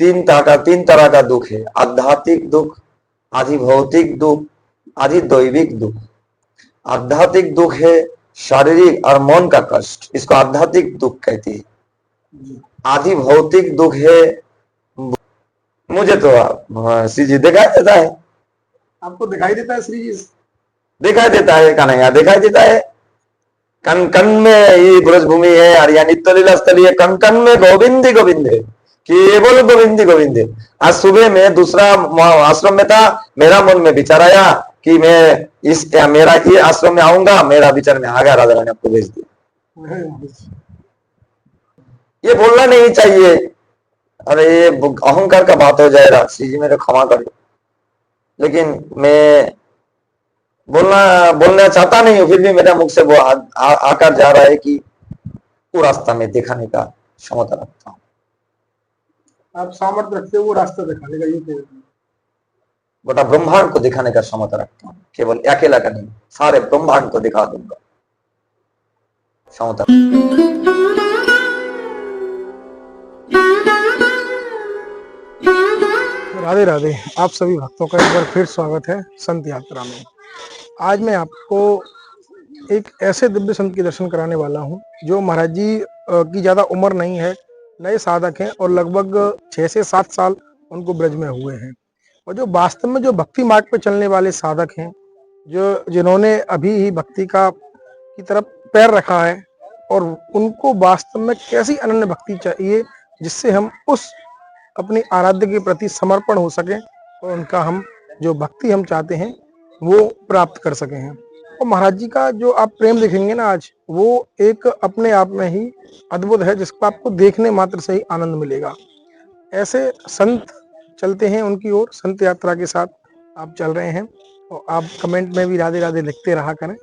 तीन तरह का दुख है, आध्यात्मिक दुख, आधि भौतिक दुख, आधि दैविक दुख। आध्यात्मिक दुख है शारीरिक और मन का कष्ट, इसको आध्यात्मिक दुख कहती है। आधि भौतिक दुख है, मुझे तो श्री जी दिखाई देता है। आपको दिखाई देता है श्री जी? दिखाई देता है कन्हैया, दिखाई देता है। कन कन में ये ब्रज भूमि है और यहाँ नित्य लीला स्थली है, कन कन में गोविंद ही गोविंद है, केवल गोविंद ही गोविंद है। आज सुबह में दूसरा आश्रम में था, मेरा मन में विचार आया कि मैं मेरा ये आश्रम में आऊंगा, मेरा विचार में आ गया, राधा रानी आपको भेज दिया। ये बोलना नहीं चाहिए, अरे ये अहंकार का बात हो जाएगा, श्री जी मेरे क्षमा कर। लेकिन मैं बोलना चाहता नहीं हूं, फिर भी मेरा मुख से वो आकर जा रहा है कि वो रास्ता में दिखाने का क्षमता रखता हूँ। आप सामर्थ्य रखते हो वो रास्ता दिखाने का, ये बटा ब्रह्मांड को दिखाने का क्षमता रखता हूँ, केवल अकेला का नहीं, सारे ब्रह्मांड को दिखा दूंगा क्षमता। राधे राधे। आप सभी भक्तों का एक बार फिर स्वागत है संत यात्रा में। आज मैं आपको एक ऐसे दिव्य संत के दर्शन कराने वाला हूं जो महाराज जी की ज़्यादा उम्र नहीं है, नए साधक हैं और लगभग 6 से 7 साल उनको ब्रज में हुए हैं, और जो वास्तव में जो भक्ति मार्ग पर चलने वाले साधक हैं, जो जिन्होंने अभी ही भक्ति की तरफ पैर रखा है, और उनको वास्तव में कैसी अनन्य भक्ति चाहिए जिससे हम उस अपनी आराध्य के प्रति समर्पण हो सके और उनका हम जो भक्ति हम चाहते हैं वो प्राप्त कर सके हैं। और महाराज जी का जो आप प्रेम देखेंगे ना आज, वो एक अपने आप में ही अद्भुत है, जिसको आपको देखने मात्र से ही आनंद मिलेगा। ऐसे संत चलते हैं उनकी ओर, संत यात्रा के साथ आप चल रहे हैं, और आप कमेंट में भी राधे राधे लिखते रहा करें।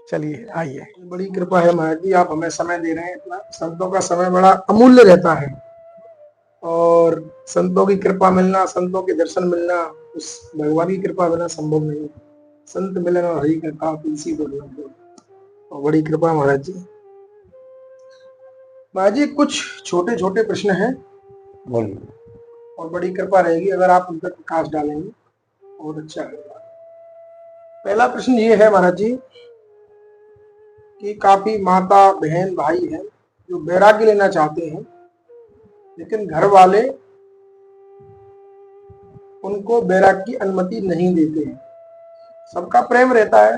चलिए आइए। बड़ी कृपा है महाराज जी, आप हमें समय दे रहे हैं इतना। संतों का समय बड़ा अमूल्य रहता है, और संतों की कृपा मिलना, संतों के दर्शन मिलना उस भगवान की कृपा बिना संभव नहीं है। संत मिलन और हरि कृपा तुलसी को मिलन, और बड़ी कृपा महाराज जी। महाराज जी कुछ छोटे छोटे प्रश्न हैं, और बड़ी कृपा रहेगी अगर आप उन पर प्रकाश डालेंगे और अच्छा रहेगा। पहला प्रश्न ये है महाराज जी कि काफी माता बहन भाई हैं जो वैराग्य लेना चाहते हैं, लेकिन घर वाले उनको वैराग्य की अनुमति नहीं देते हैं। सबका प्रेम रहता है,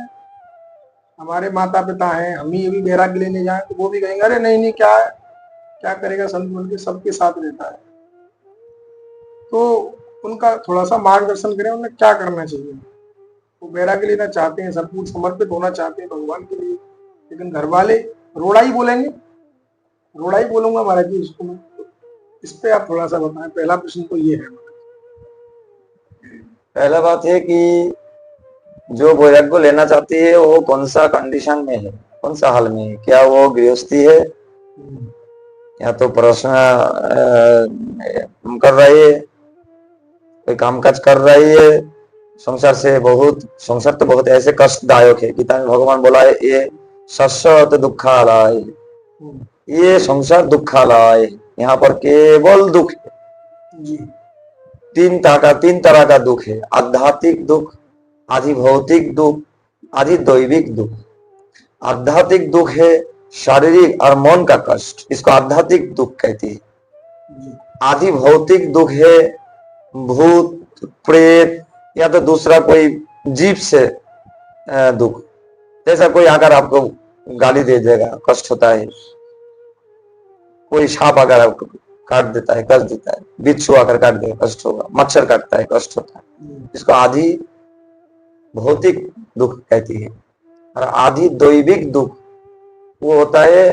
हमारे माता पिता हैं, हम ही अभी वैराग्य लेने जाएं तो वो भी कहेंगे अरे नहीं नहीं क्या है, क्या करेगा संत बन के, सबके साथ रहता है। तो उनका थोड़ा सा मार्गदर्शन करें, उन्हें क्या करना चाहिए। वो वैराग्य लेना चाहते हैं, संपूर्ण समर्पित होना चाहते हैं भगवान के लिए, लेकिन घर वाले रोड़ा ही बोलेंगे। रोड़ा ही बोलूंगा महाराज जी उसको मैं, इस पे आप थोड़ा सा बताएं। पहला प्रश्न तो ये है। पहला बात है कि जो वैराग्य लेना चाहती है वो कौन सा कंडीशन में है, कौन सा हाल में है, क्या वो गृहस्थी है या तो प्रश्न कर रही है, कोई कामकाज कर रही है, संसार तो बहुत ऐसे कष्टदायक है। गीता में भगवान बोला है ये सश्वत दुखालय, ये संसार दुखालय, यहाँ पर केवल दुख है। तीन तरह का दुख है, आध्यात्मिक दुख, आधि भौतिक दुख, आधि दैविक दुख। आध्यात्मिक दुख है शारीरिक और मन का कष्ट, इसको आध्यात्मिक दुख कहती है। आधि भौतिक दुख है भूत प्रेत या तो दूसरा कोई जीव से दुख, जैसा कोई आकर आपको गाली दे देगा कष्ट होता है, कोई सांप आकर आपको काट देता है कष्ट देता है, बिच्छू आकर काट देगा कष्ट होगा, मच्छर काटता है कष्ट होता है, इसको आधि भौतिक दुख कहती है। और आधि दैविक दुख वो होता है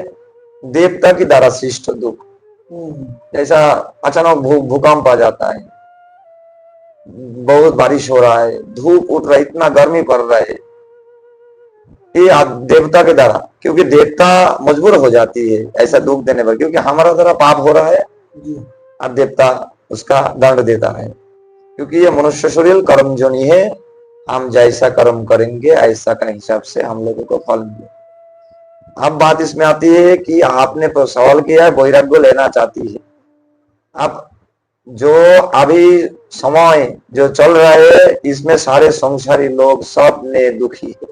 देवता की द्वारा सृष्ट दुख, जैसा अचानक भूकंप आ जाता है, बहुत बारिश हो रहा है, धूप उठ रहा है, इतना गर्मी पड़ रहा है, ये देवता के द्वारा, क्योंकि देवता मजबूर हो जाती है ऐसा दुख देने पर, क्योंकि हमारा द्वारा पाप हो रहा है और देवता उसका दंड देता है, क्योंकि ये मनुष्य शरीर कर्म जोनी है, हम जैसा कर्म करेंगे ऐसा का हिसाब से हम लोगों को फल मिले। अब बात इसमें आती है कि आपने सवाल किया है वैराग्य लेना चाहती है। आप जो अभी समय जो चल रहा है इसमें सारे संसारी लोग सब ने दुखी है।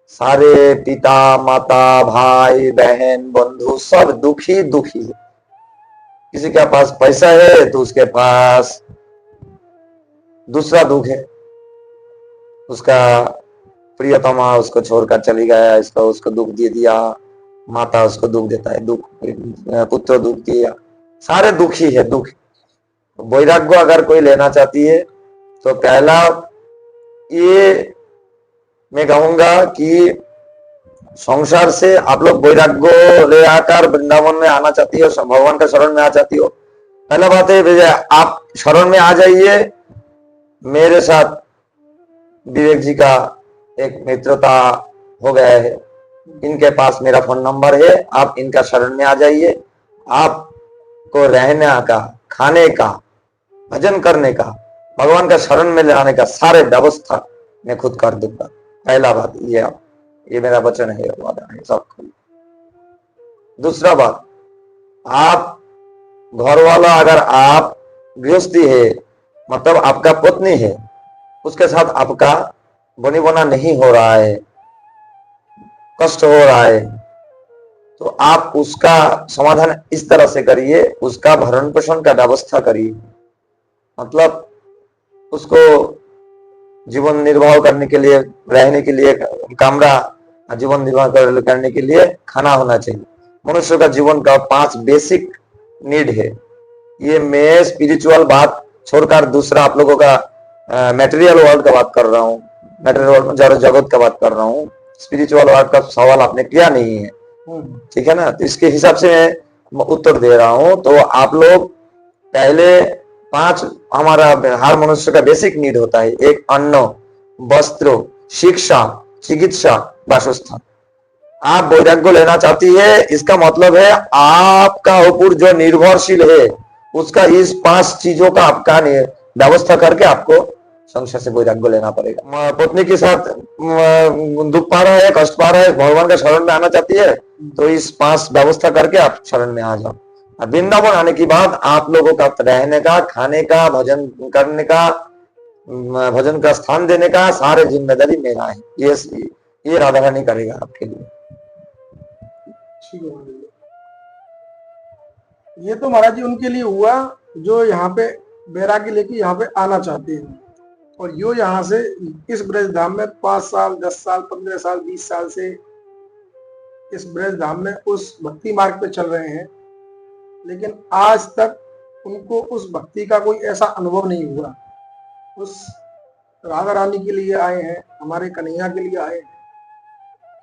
सारे पिता माता भाई बहन बंधु सब दुखी दुखी है। किसी के पास पैसा है तो उसके पास दूसरा दुख है, उसका प्रियतमा उसको छोड़कर चली गया, इसका उसको दुख दे दिया, माता उसको दुख देता है, दुख पुत्र दुख दिया, सारे दुखी है दुख। वैराग्य अगर कोई लेना चाहती है तो पहला ये मैं कहूंगा कि संसार से आप लोग वैराग्य ले आकर वृंदावन में आना चाहती हो, भगवान का शरण में आ जाती हो, पहला बात है आप शरण में आ जाइए। मेरे साथ विवेक जी का एक मित्रता हो गया है, इनके पास मेरा फोन नंबर है, आप इनका शरण में आ जाइए। आपको रहने का, खाने का, भजन करने का, भगवान का शरण में लाने का सारे व्यवस्था मैं खुद कर दूंगा। पहला बात ये मेरा वचन है, वादा है सबको। दूसरा बात, आप घर वाला अगर आप गृहस्थी है मतलब आपका पत्नी है, उसके साथ आपका बनी बना नहीं हो रहा है, कष्ट हो रहा है, तो आप उसका समाधान इस तरह से करिए, उसका भरण पोषण का व्यवस्था करिए। मतलब उसको जीवन निर्वाह करने के लिए, रहने के लिए कमरा, जीवन निर्वाह करने के लिए खाना होना चाहिए। मनुष्य का जीवन का 5 बेसिक नीड है। ये मैं स्पिरिचुअल बात छोड़कर दूसरा आप लोगों का मटेरियल वर्ल्ड का बात कर रहा हूँ, मटेरियल वर्ल्ड जगत का बात कर रहा हूँ। स्पिरिचुअल वर्ल्ड का सवाल आपने किया नहीं है, ठीक है ना? तो इसके हिसाब से मैं उत्तर दे रहा हूँ। तो आप लोग पहले 5 हमारा हर मनुष्य का बेसिक नीड होता है। एक अन्न, वस्त्र, शिक्षा, चिकित्सा, वासस्थान। आप वैराग्य लेना चाहती है, इसका मतलब है आपका ऊपर जो निर्भरशील है उसका इस 5 चीजों का आपका व्यवस्था करके आपको संसार से वैराग्य लेना पड़ेगा। पत्नी के साथ दुख पा रहा है, कष्ट पा रहा है, भगवान का शरण में आना चाहती है, तो इस 5 व्यवस्था करके आप शरण में आ जाओ। वृंदावन आने के बाद आप लोगों का रहने का, खाने का, भजन करने का, भजन का स्थान देने का सारे जिम्मेदारी मेरा है। ये राधा रानी करेगा आपके लिए। ये तो महाराज जी उनके लिए हुआ जो यहाँ पे बैरागी लेके यहाँ पे आना चाहते हैं, और यो यहाँ से इस ब्रज धाम में 5 साल 10 साल 15 साल 20 साल से इस ब्रज धाम में उस भक्ति मार्ग पे चल रहे हैं, लेकिन आज तक उनको उस भक्ति का कोई ऐसा अनुभव नहीं हुआ। उस राधा रानी के लिए आए हैं, हमारे कन्हैया के लिए आए हैं,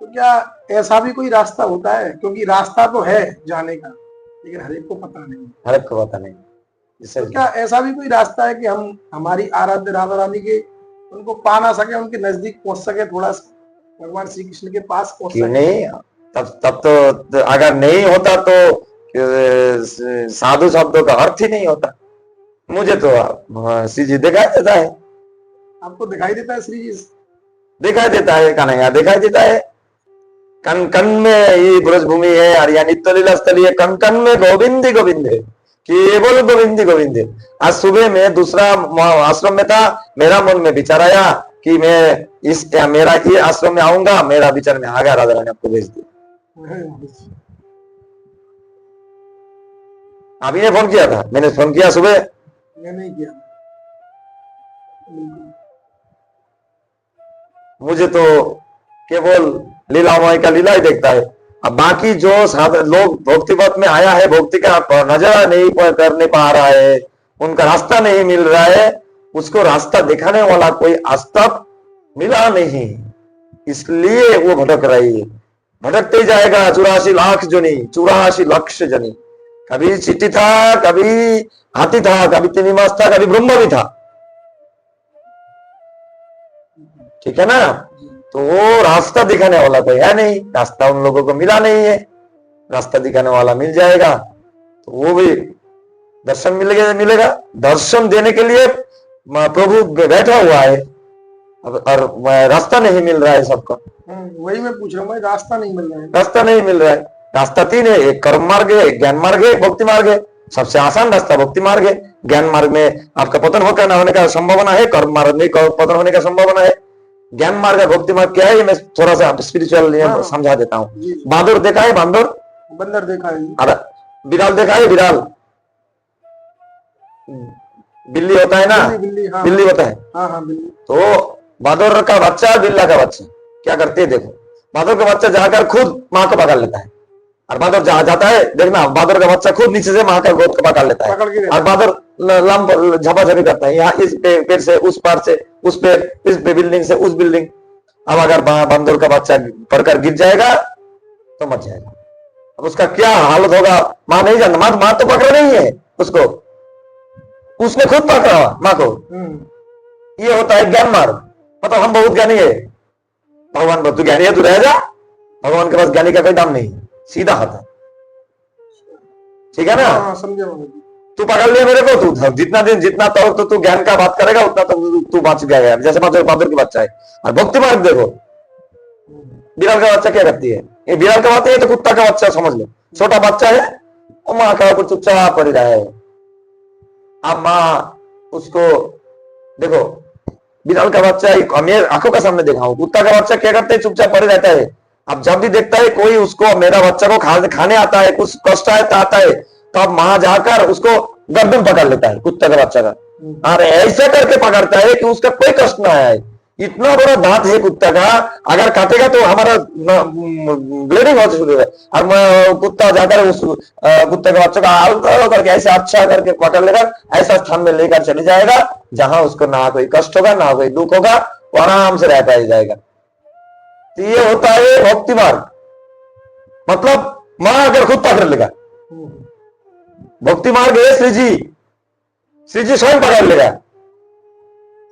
तो क्या ऐसा भी कोई रास्ता होता है? क्योंकि रास्ता तो है जाने का, लेकिन हर एक को पता नहीं, हर एक को पता नहीं। तो क्या ऐसा भी कोई रास्ता है कि हम हमारी आराध्य राधा रानी के उनको पा ना सके, उनके नजदीक पहुंच सके, थोड़ा सा भगवान श्री कृष्ण के पास पहुंच सके? नहीं, तब तो अगर नहीं होता तो साधु शब्दों का अर्थ ही नहीं होता। मुझे तो श्री जी दिखाई देता है। आपको दिखाई देता है? श्री जी दिखाई देता है, कन्हैया दिखाई देता है। कन कन में ये ब्रजभूमि है, और या नित्य लीला स्थली है, कन कन में गोविंद ही गोविंद है, केवल गोविंद ही गोविंद है। आज सुबह में दूसरा आश्रम में था, मेरा मन में विचार आया कि मैं मेरा ये आश्रम में आऊंगा, मेरा विचार में आ गया, राधा रानी आपको भेज दिया। अभी ने फोन किया था, मैंने फोन किया सुबह? मैं नहीं किया। मुझे तो केवल लीलामय का लीला ही देखता है। अब बाकी जो लोग भक्तिपथ में आया है, भक्ति का नजर नहीं करने पा रहा है, उनका रास्ता नहीं मिल रहा है, उसको रास्ता दिखाने वाला कोई आज तक मिला नहीं, इसलिए वो भटक रही है। भटकते ही जाएगा 84 लाख जनी, 84 लक्ष जनी। कभी चींटी था, कभी हाथी था, कभी तिमिमास था, कभी ब्रह्म भी था, ठीक है ना? तो वो रास्ता दिखाने वाला कोई है नहीं, रास्ता उन लोगों को मिला नहीं है। रास्ता दिखाने वाला मिल जाएगा तो वो भी दर्शन मिलेगा। दर्शन देने के लिए प्रभु बैठा हुआ है, और रास्ता नहीं मिल रहा है सबको। वही मैं पूछ रहा हूँ, रास्ता नहीं मिल रहा है। रास्ता नहीं मिल रहा है। रास्ता 3 है, एक कर्म मार्ग है, एक ज्ञान मार्ग है, एक भक्ति मार्ग है। सबसे आसान रास्ता भक्ति मार्ग है। ज्ञान मार्ग में आपका पतन होकर ना होने का संभावना है, कर्म मार्ग में पतन होने का संभावना है। ज्ञान मार्ग भक्ति मार्ग क्या है, ये मैं थोड़ा सा स्पिरिचुअल समझा देता हूँ। बांदर देखा है? बांदर, बंदर देखा है। अरे बिराल देखा है? बिराल बिल्ली होता है ना, बिल्ली, हाँ, बिल्ली होता है। हाँ, हाँ, बिल्ली। तो बादुर का बच्चा, बिल्ला का बच्चा क्या करते हैं देखो। बादुर का बच्चा जाकर खुद माँ को पकड़ लेता है, और बादुर जहां जाता है देखना, बादुर का बच्चा खुद नीचे से माँ का गोद को पकड़ लेता है, और बादुर झपाझपी करता है, यहाँ इस पेड़ से उस पार से उस पेड़, इस बिल्डिंग से उस बिल्डिंग। अब अगर बांदर का बच्चा पड़कर गिर जाएगा तो मर जाएगा। अब उसका क्या हालत होगा माँ नहीं जानता। माँ तो पकड़ नहीं है उसको, उसने खुद पकड़ा माँ को। ये होता है ज्ञान मार्ग। मतलब हम बहुत ज्ञानी है, भगवान तू ज्ञानी है, तू रह जा, भगवान के पास ज्ञानी का कोई दाम नहीं, सीधा हाथ है, ठीक है ना। समझे। तू पकड़ लिया मेरे को, तू जितना दिन जितना तो तू ज्ञान का बात करेगा उतना तो तू बच गया। जैसे बादुर की बच्चा है। और भक्ति मार्ग देखो, बिराल का बच्चा क्या करती है, ये बिराल का बच्चा है तो कुत्ता का बच्चा समझ लो, छोटा बच्चा है, और माँ का ऊपर चुपचाप पड़ रहा है। अब माँ उसको देखो, बिराल का बच्चा मेरे आंखों का सामने देखा हूं, कुत्ता का बच्चा क्या करता है, चुपचाप पड़े रहता है। अब जब भी देखता है कोई उसको मेरा बच्चा को खाने आता है, कुछ कष्ट आता है, तो अब मां जाकर उसको गर्दन पकड़ लेता है कुत्ते का बच्चा का, और ऐसा करके पकड़ता है कि उसका कोई कष्ट ना आए। इतना बड़ा दांत है कुत्ता का, अगर काटेगा तो हमारा ब्लीडिंग हो शुरू है। और कुत्ता जाकर उस कुत्ते के बच्चे का हल्का करके ऐसे अच्छा करके पकड़ लेकर ऐसा स्थान में लेकर चले जाएगा जहां उसको ना कोई कष्ट होगा ना कोई दुख होगा, वो आराम से रह पाया जाएगा। तो ये होता है भक्ति मार्ग। मतलब मां अगर खुद पकड़ लेगा, भक्ति मार्ग है श्री जी स्वयं पकड़ लेगा।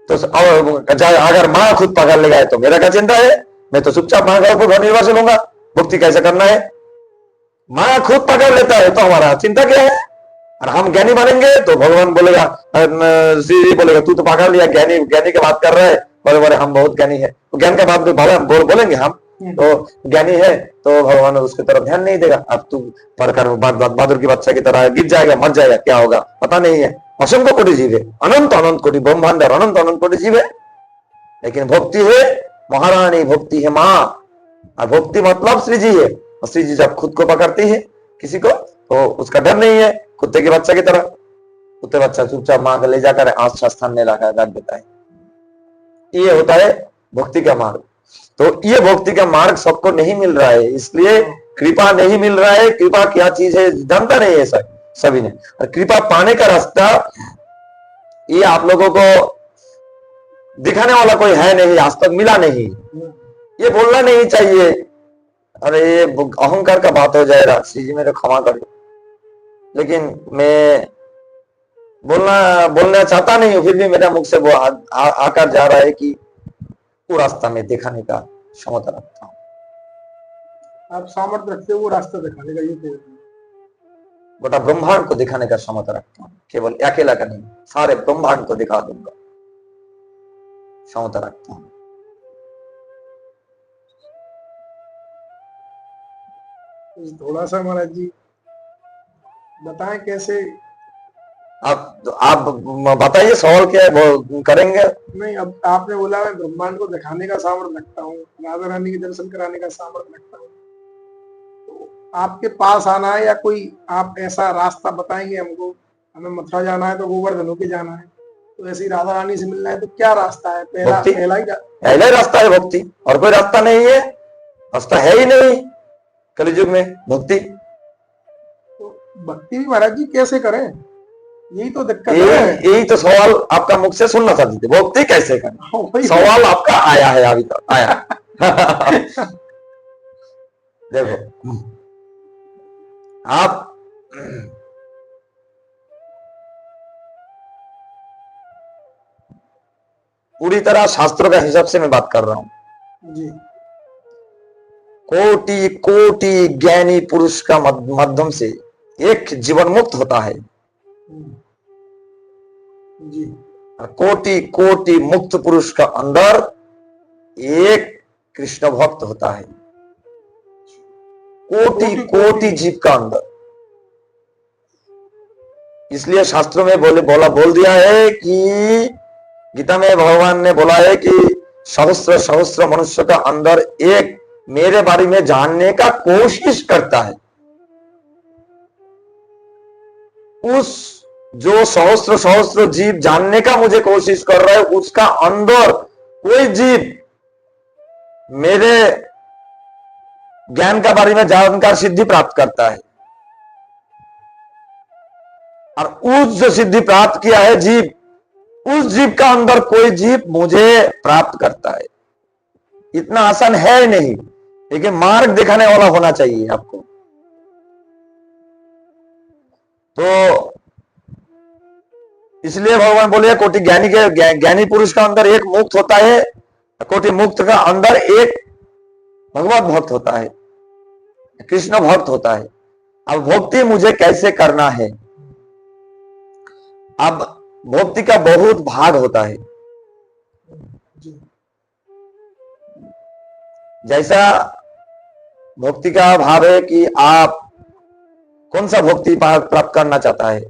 तो अगर मां खुद पकड़ लेगा तो मेरा क्या चिंता है, मैं तो चुपचाप मां का ऊपर निर्वाचन लूंगा। भक्ति कैसे करना है, मां खुद पकड़ लेता है तो हमारा चिंता क्या है। और हम ज्ञानी बनेंगे तो भगवान बोलेगा, श्री जी बोलेगा तू तो पकड़ लिया, ज्ञानी ज्ञानी की बात कर रहे हैं, बोले बोले हम बहुत ज्ञानी है, तो ज्ञान का बात बोलेंगे हम तो ज्ञानी है, तो भगवान उसकी तरफ ध्यान नहीं देगा। अब तू पढ़कर बहादुर की बच्चा की तरह गिर जाएगा, मर जाएगा, क्या होगा पता नहीं है। असंख्य कोटि जीव है, अनंत अनंत कोटि ब्रह्मांड, अनंत अनंत कोटि जीव है, लेकिन भक्ति है महारानी, भक्ति है माँ। और भक्ति मतलब श्री जी है, और श्री जी जब खुद को पकड़ती है किसी को तो उसका डर नहीं है, कुत्ते के बच्चा की तरह। कुत्ते बच्चा चुपचाप मां को ले जाकर आस्था स्थान में लाकर रख देता है। ये होता है भक्ति का मार्ग। तो ये भक्ति का मार्ग सबको नहीं मिल रहा है, इसलिए कृपा नहीं मिल रहा है। कृपा क्या चीज है जानता नहीं है सभी ने। और कृपा पाने का रास्ता ये आप लोगों को दिखाने वाला कोई है नहीं, आज तक मिला नहीं। ये बोलना नहीं चाहिए, अरे ये अहंकार का बात हो जाएगा, श्री जी मेरे क्षमा करो, लेकिन मैं बोलना चाहता नहीं हूं, फिर भी मेरा मुख से वो आकर जा रहा है कि वो रास्ता में दिखाने का क्षमता रखता हूं। आप सामर्थ्य रखते हो वो रास्ता दिखाने का, ये गोटा ब्रह्मांड को दिखाने का क्षमता रखता हूं, केवल अकेला का नहीं, सारे ब्रह्मांड को दिखा दूंगा, क्षमता रखता हूं। थोड़ा सा महाराज जी बताएं कैसे। आप बताइए सवाल क्या है, वो करेंगे। नहीं, अब आपने बोला मैं ब्रह्मांड को दिखाने का सामर्थ्य रखता हूँ, राधा रानी के दर्शन कराने का सामर्थ्य रखता हूँ, तो आपके पास आना है या कोई आप ऐसा रास्ता बताएंगे हमको, हमें मथुरा जाना है तो गोवर्धन होके जाना है, तो ऐसी राधा रानी से मिलना है तो क्या रास्ता है? पहला ही रास्ता है भक्ति, और कोई रास्ता नहीं है, रास्ता है ही नहीं कलियुग में भक्ति। तो भक्ति भी महाराज जी कैसे करें, यही तो दिक्कत है। यही तो सवाल आपका मुख से सुनना चाहते थे, भक्ति कैसे करें, सवाल आपका आया है अभी तक आया। देखो आप पूरी तरह शास्त्रों का हिसाब से मैं बात कर रहा हूं जी। कोटि कोटि ज्ञानी पुरुष का माध्यम से एक जीवन मुक्त होता है जी। कोटि कोटि मुक्त पुरुष का अंदर एक कृष्ण भक्त होता है, कोटि कोटि जीव का अंदर। इसलिए शास्त्रों में बोल दिया है कि गीता में भगवान ने बोला है कि सहस्त्र सहस्त्र मनुष्य का अंदर एक मेरे बारे में जानने का कोशिश करता है। उस जो सहस्त्र सहस्त्र जीव जानने का मुझे कोशिश कर रहा है, उसका अंदर कोई जीव मेरे ज्ञान का बारे में जानकर सिद्धि प्राप्त करता है, और उस जो सिद्धि प्राप्त किया है जीव, उस जीव का अंदर कोई जीव मुझे प्राप्त करता है। इतना आसान है नहीं, लेकिन मार्ग दिखाने वाला होना चाहिए आपको। तो इसलिए भगवान बोले कोटि ज्ञानी पुरुष का अंदर एक मुक्त होता है, कोटि मुक्त का अंदर एक भगवत भक्त होता है, कृष्ण भक्त होता है। अब भक्ति मुझे कैसे करना है? अब भक्ति का बहुत भाग होता है। जैसा भक्ति का भाव है कि आप कौन सा भक्ति प्राप्त करना चाहता है,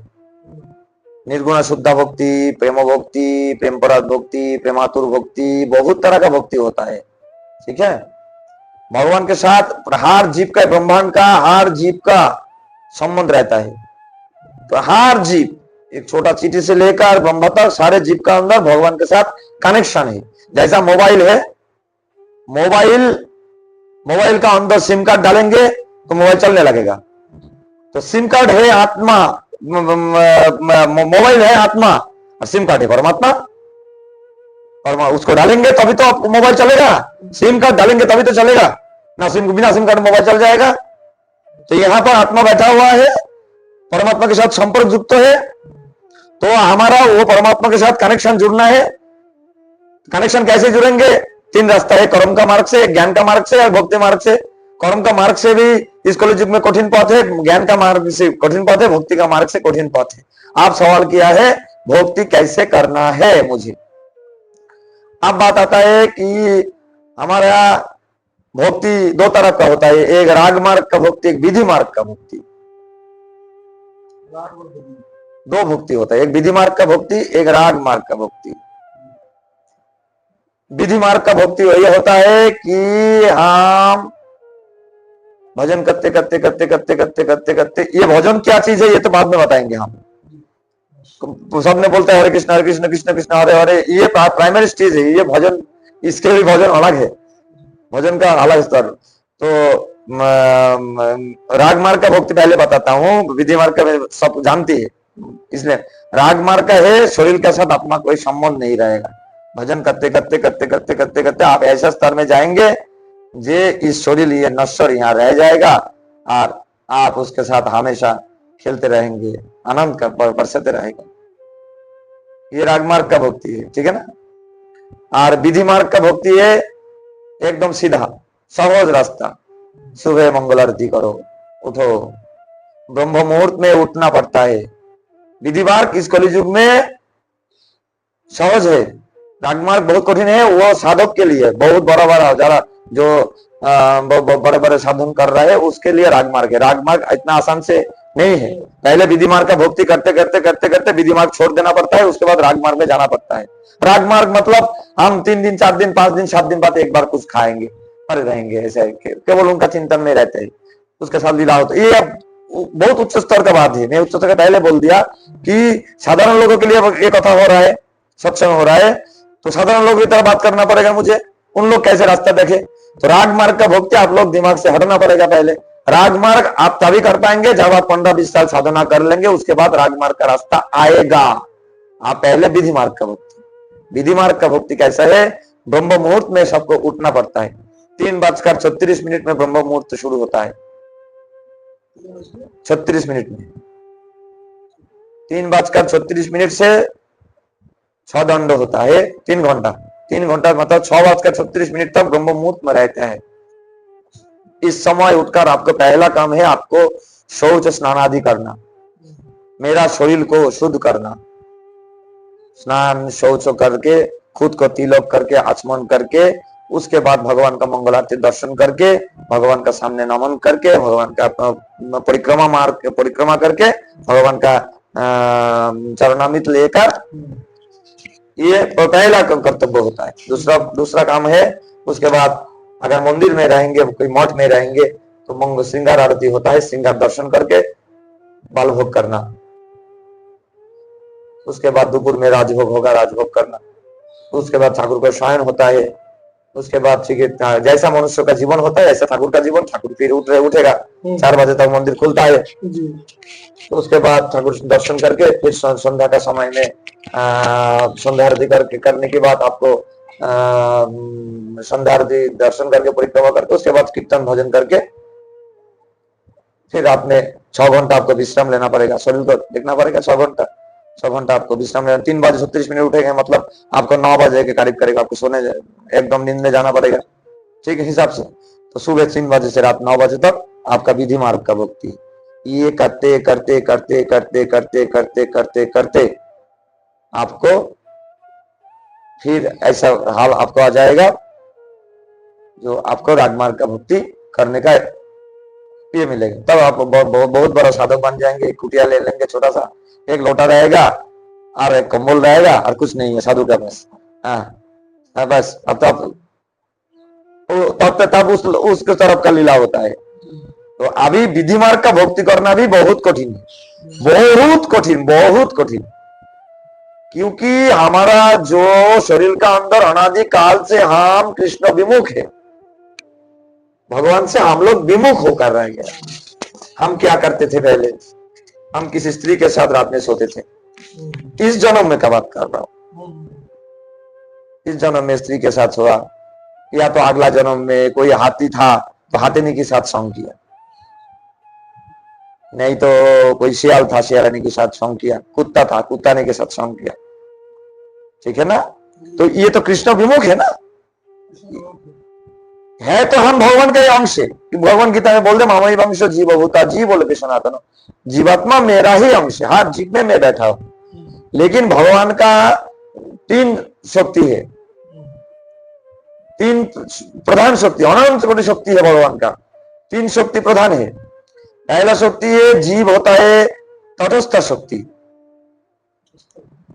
निर्गुण शुद्ध भक्ति, प्रेम भक्ति, प्रेम पराध भक्ति, प्रेमातुर भक्ति, बहुत तरह का भक्ति होता है। ठीक है, भगवान के साथ हर जीव का, ब्रह्मांड का हर जीव का संबंध रहता है। तो हर जीव, एक छोटा चीटी से लेकर ब्रह्मा तक सारे जीव का अंदर भगवान के साथ कनेक्शन है। जैसा मोबाइल है, मोबाइल का अंदर सिम कार्ड डालेंगे तो मोबाइल चलने लगेगा। तो सिम कार्ड है आत्मा, मोबाइल है आत्मा, और सिम कार्ड है परमात्मा। और उसको डालेंगे तभी तो आपको मोबाइल चलेगा, सिम कार्ड डालेंगे तभी तो चलेगा ना। बिना सिम कार्ड मोबाइल चल जाएगा। तो यहाँ पर आत्मा बैठा हुआ है, परमात्मा के साथ संपर्क युक्त है। तो हमारा वो परमात्मा के साथ कनेक्शन जुड़ना है। कनेक्शन कैसे जुड़ेंगे? 3 रास्ता है, कर्म का मार्ग से, ज्ञान का मार्ग से और भक्ति मार्ग से। कर्म का मार्ग से भी इस कलयुग में कठिन पथ है, ज्ञान का मार्ग से कठिन पथ है, भक्ति का मार्ग से कठिन पथ है। आप सवाल किया है भक्ति कैसे करना है मुझे। अब बात आता है कि हमारा भक्ति 2 तरह का होता है, एक राग मार्ग का भक्ति, एक विधि मार्ग का भक्ति। 2 भक्ति होता है, एक विधि मार्ग का भक्ति, एक राग मार्ग का भक्ति। विधि मार्ग का भक्ति वही होता है कि हम भजन करते करते करते करते करते करते करते, ये भजन क्या चीज है ये तो बाद में बताएंगे हम। सबने बोलते हैं हरे कृष्ण कृष्ण कृष्ण हरे हरे, ये प्राइमरी स्टेज है ये भजन। इसके भी भजन अलग है, भजन का अलग स्तर। तो राग मार्ग का भक्ति पहले बताता हूँ, विधि मार्ग का सब जानती है। इसलिए राग मार्ग का है शरीर के साथ अपना कोई संबंध नहीं रहेगा। भजन करते करते करते करते करते करते आप ऐसा स्तर में जाएंगे जे इस शरीर ये नश्वर यहाँ रह जाएगा, और आप उसके साथ हमेशा खेलते रहेंगे, आनंद का बरसते रहेगा। ये राग मार्ग का भक्ति है, ठीक है ना। और विधि मार्ग का भक्ति है एकदम सीधा सहज रास्ता। सुबह मंगल आरती करो, उठो, ब्रह्म मुहूर्त में उठना पड़ता है। विधि मार्ग इस कलियुग में सहज है, राग मार्ग बहुत कठिन है। वो साधक के लिए बहुत बड़ा जरा जो बड़े बड़े साधन कर रहा है उसके लिए राग मार्ग है। राग मार्ग इतना आसान से नहीं है। पहले विधि मार्ग का भक्ति करते करते करते करते विधि मार्ग छोड़ देना पड़ता है, उसके बाद राग मार्ग में जाना पड़ता है। राग मार्ग मतलब हम 3 दिन 4 दिन 5 दिन 7 दिन बाद एक बार कुछ खाएंगे, पर रहेंगे, ऐसे केवल उनका चिंतन में रहते हैं, उसके साथ विदा होता है। ये अब बहुत उच्च स्तर का बात है। मैं उच्च स्तर का पहले बोल दिया कि साधारण लोगों के लिए ये कथा हो रहा है, सत्संग हो रहा है, तो साधारण लोगों की तरह बात करना पड़ेगा मुझे। उन लोग कैसे रास्ता देखे, तो राग मार्ग का भक्ति आप लोग दिमाग से हटना पड़ेगा। पहले राग मार्ग आप तभी कर पाएंगे जब आप 15-20 साल साधना कर लेंगे, उसके बाद राग मार्ग का रास्ता आएगा। आप पहले विधि मार्ग का भक्ति, विधि मार्ग का भक्ति कैसा है? ब्रह्म मुहूर्त में सबको उठना पड़ता है। 3:36 में ब्रह्म मुहूर्त शुरू होता है। 36 मिनट में 3:36 से 6 दंड होता है, 3 घंटा। 3 घंटा मतलब 6:36 तक ब्रह्म मुहूर्त में रहते हैं। इस समय उठकर आपका पहला काम है आपको शौच स्नान आदि करना, मेरा शरीर को शुद्ध करना। स्नान शौच करके खुद को तिलक करके आचमन करके, उसके बाद भगवान का मंगल आरती दर्शन करके, भगवान का सामने नमन करके, भगवान का परिक्रमा करके भगवान का चरणामृत लेकर, ये पहला कर्तव्य होता है। दूसरा काम है, उसके बाद अगर मंदिर में रहेंगे, कोई मठ में रहेंगे तो श्रृंगार आरती होता है, श्रृंगार दर्शन करके बाल भोग करना। उसके बाद दोपहर में राजभोग होगा, राजभोग करना। उसके बाद ठाकुर का शयन होता है। उसके बाद जैसा मनुष्य का जीवन होता है ऐसा ठाकुर का जीवन। ठाकुर फिर उठेगा 4 बजे तक मंदिर खुलता है। तो उसके बाद ठाकुर दर्शन करके फिर संध्या का समय में संध्या आरती करने के बाद आपको संध्या आरती दर्शन करके परिक्रमा करके उसके बाद कीर्तन भजन करके फिर आपने 6 घंटा आपको विश्राम लेना पड़ेगा। शरीर को देखना पड़ेगा 6 घंटा आपको विश्राम लेना। 3 बजे 36 मिनट उठेंगे, मतलब आपको 9 बजे के करीब करीब आपको सोने एकदम नींद में जाना पड़ेगा, ठीक है हिसाब से। तो सुबह 3 बजे से रात 9 बजे तक आपका विधि मार्ग का भक्ति, ये करते करते करते करते करते करते करते करते आपको फिर ऐसा हाल आपको आ जाएगा जो आपको राजमार्ग का भक्ति करने का ये मिलेगा। तब आप बहुत बड़ा साधक बन जाएंगे। एक कुटिया ले लेंगे छोटा सा, एक लोटा रहेगा और एक कंबल रहेगा और कुछ नहीं है साधु का पास। बस अब तब उसके तरफ का लीला होता है। तो अभी विधि मार्ग का भक्ति करना भी बहुत कठिन है, बहुत कठिन, बहुत कठिन। क्योंकि हमारा जो शरीर का अंदर अनादि काल से हम कृष्ण विमुख है, भगवान से हम लोग विमुख होकर रह गए। हम क्या करते थे पहले, हम किसी स्त्री के साथ रात में सोते थे। इस जन्म में का बात कर रहा हूं, इस जन्म में स्त्री के साथ सोया, या तो अगला जन्म में कोई हाथी था तो हाथीनी के साथ सॉन्ग किया, नहीं तो कोई शियाल था शियालनी के साथ सॉन्ग किया, कुत्ता था कुत्ताने के साथ सॉन्ग किया, ठीक है ना। तो ये तो कृष्ण विमुख है ना, है तो हम भगवान का अंश है। भगवान गीता में बोलते मामई वंश जीव भूता, जी बोले के सनातन, जीवात्मा मेरा ही अंश है, हर जीव में मैं बैठा हूं। लेकिन भगवान का 3 शक्ति है, 3 प्रधान शक्ति, अनंत कोटि शक्ति है भगवान का। 3 शक्ति प्रधान है। पहला शक्ति है जीव होता है तटस्थ शक्ति,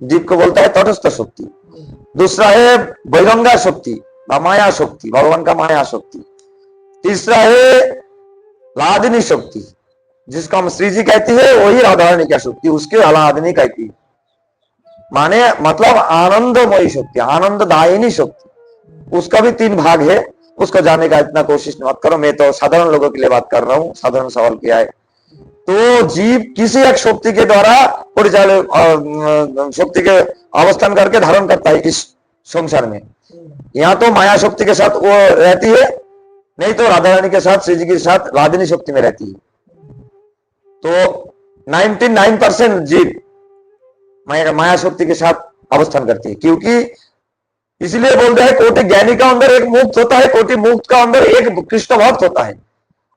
जीव को बोलता है तटस्थ शक्ति। दूसरा है बहिरंगा शक्ति, माया शक्ति, भगवान का माया शक्ति। तीसरा है लादिनी शक्ति, जिसको हम श्री जी कहती है, वही राधारानी का शक्ति, उसके आलादनी कहती है। माने मतलब आनंदमयी शक्ति, आनंददायिनी शक्ति, उसका भी 3 भाग है। उसको जाने का इतना कोशिश मत करो, मैं तो साधारण लोगों के लिए बात कर रहा हूँ, साधारण सवाल किया है। तो जीव किसी एक शक्ति के द्वारा परिचालित शक्ति के अवस्थान करके धारण करता है इस संसार में। यहाँ तो माया शक्ति के साथ वो रहती है, नहीं तो राधा रानी के साथ, श्री जी के साथ लादिनी शक्ति में रहती है। तो 99% जीव माया शक्ति के साथ अवस्थान करती है। क्योंकि इसलिए बोलते हैं कोटि ज्ञानी का अंदर एक मुक्त होता है, कोटि मुक्त का अंदर एक कृष्ण भक्त होता है।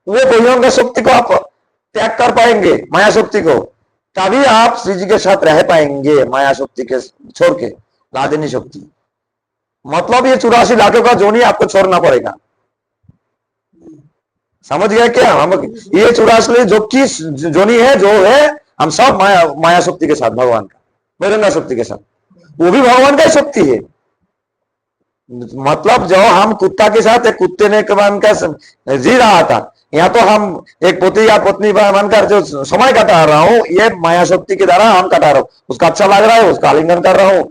वो बहिरंग शक्ति को आप त्याग कर पाएंगे, माया शक्ति को, तभी आप श्री जी के साथ रह पाएंगे। माया शक्ति के छोड़ के लादिनी शक्ति, मतलब ये 84 लाखों का जोनी आपको छोड़ना पड़ेगा। समझ गया क्या? हम ये 84 जो की जोनी है, जो है हम सब माया शक्ति के साथ, भगवान का बहिरंग शक्ति के साथ, वो भी भगवान का शक्ति है। मतलब जो हम कुत्ता के साथ एक कुत्ते ने का जी रहा था, यहाँ तो हम एक पति या पत्नी बनकर जो समय कटा रहा हूँ, ये माया शक्ति के द्वारा हम कटा रहा हूँ। उसका अच्छा लग रहा है, उसका आलिंगन कर रहा हूँ,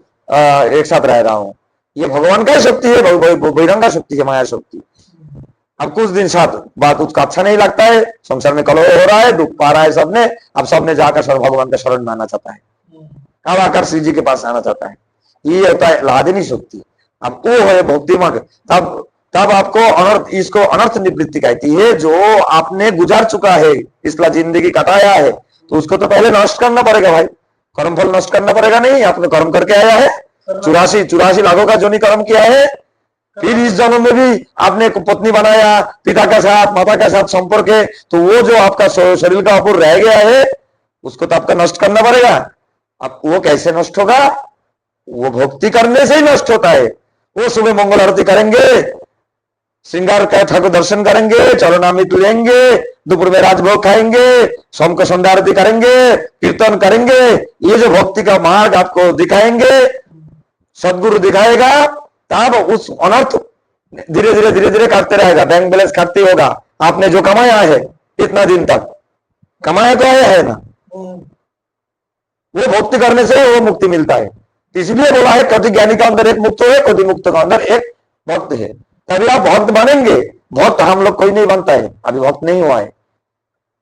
एक साथ रह रहा हूँ। ये भगवान का शक्ति है, बहिरंग शक्ति है, माया शक्ति। अब कुछ दिन साथ बात उसका अच्छा नहीं लगता है, संसार में कलह हो रहा है, दुख पा रहा है सबने, अब सबने जाकर भगवान का शरण में आना चाहता है, अब आकर श्री जी के पास आना चाहता है। ये होता है लादिनी शक्ति। अब वो है भक्ति मार्ग। तब आपको अनर्थ, इसको अनर्थ निवृत्ति कहती है। जो आपने गुजार चुका है, इसका जिंदगी कटाया है, तो उसको तो पहले नष्ट करना पड़ेगा भाई। कर्म फल नष्ट करना पड़ेगा। नहीं, आपने कर्म करके आया है, 84 लाखों का जोनी कर्म किया है, फिर इस जन्म में भी आपने पत्नी बनाया, पिता का साथ माता का साथ संपर्क है, तो वो जो आपका शरीर का अपूर्ण रह गया है, उसको तो आपका नष्ट करना पड़ेगा। अब वो कैसे नष्ट होगा? वो भक्ति करने से ही नष्ट होता है। वो सुबह मंगल आरती करेंगे, श्रृंगार का ठाकुर दर्शन करेंगे, चरणामृत लेंगे, दोपहर में राजभोग खाएंगे, शाम को संध्या आरती करेंगे, कीर्तन करेंगे। ये जो भक्ति का मार्ग आपको दिखाएंगे, सदगुरु दिखाएगा, तब उस अनर्थ धीरे धीरे धीरे धीरे करते रहेगा। बैंक बैलेंस खाते होगा, आपने जो कमाया है इतना दिन तक कमाया तो है ना, वो भक्ति करने से वो मुक्ति मिलता है। इसलिए बोला है कति ज्ञानी का अंदर एक मुक्त है, कति मुक्त का अंदर एक भक्त है। तभी आप भक्त बनेंगे। भक्त हम लोग कोई नहीं बनता है, अभी भक्त नहीं हुआ है,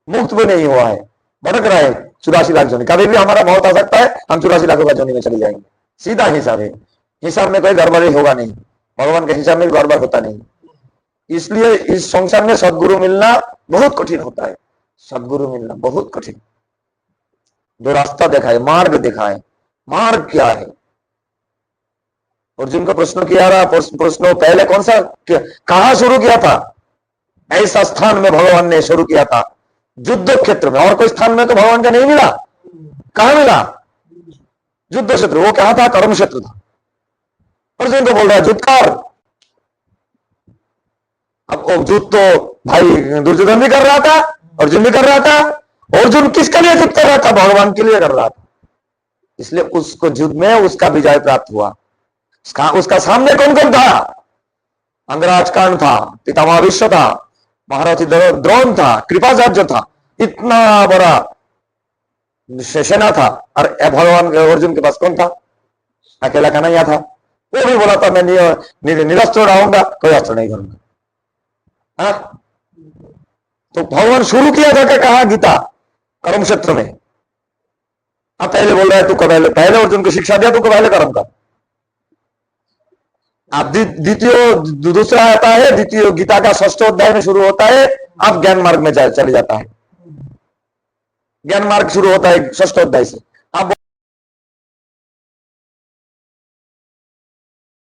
मुक्त भी नहीं हुआ है, भटक रहा है 84 लाख जोनी। कभी भी हमारा मौत आ सकता है, हम 84 लाखों का जोनी में चले जाएंगे। सीधा हिसाब है, हिसाब में कोई गड़बड़ी होगा नहीं, भगवान के हिसाब में भी गड़बड़ होता नहीं। इसलिए इस संसार में सदगुरु मिलना बहुत कठिन होता है, सदगुरु मिलना बहुत कठिन। जो रास्ता दिखाए, मार्ग दिखाए, मार्ग क्या है। अर्जुन को प्रश्न किया रहा, प्रश्न पहले कौन सा कहां शुरू किया था? ऐसा स्थान में भगवान ने शुरू किया था, युद्ध क्षेत्र में। और कोई स्थान में तो भगवान का नहीं मिला। कहां मिला? युद्ध क्षेत्र। वो क्या था? कर्म क्षेत्र था। अर्जुन को बोल रहा है युद्ध कर। अब युद्ध तो भाई दुर्योधन भी कर रहा था, अर्जुन भी कर रहा था। अर्जुन किसके लिए युद्ध कर रहा था? भगवान के लिए कर रहा था। इसलिए उसको युद्ध में उसका विजय प्राप्त हुआ। उसका सामने कौन कौन था? अंगराज कर्ण था, पितामह भीष्म था, महारथी द्रोण था, कृपाचार्य था। इतना बड़ा सेना था। और भगवान अर्जुन के पास कौन था? अकेला कन्हैया था। वो भी बोला था मैं निरस्त्र रहूंगा, कोई अस्त्र नहीं करूंगा। तो भगवान शुरू किया जाकर कहा? गीता कर्म क्षेत्र में। अब पहले बोल रहा है तू पहले अर्जुन को शिक्षा दिया, तू पहले कर्म कर। अब द्वितीय दूसरा आता है, द्वितीय गीता का 6ठ अध्याय में शुरू होता है। अब ज्ञान मार्ग में चले जाता है। ज्ञान मार्ग शुरू होता है 6ठ अध्याय से।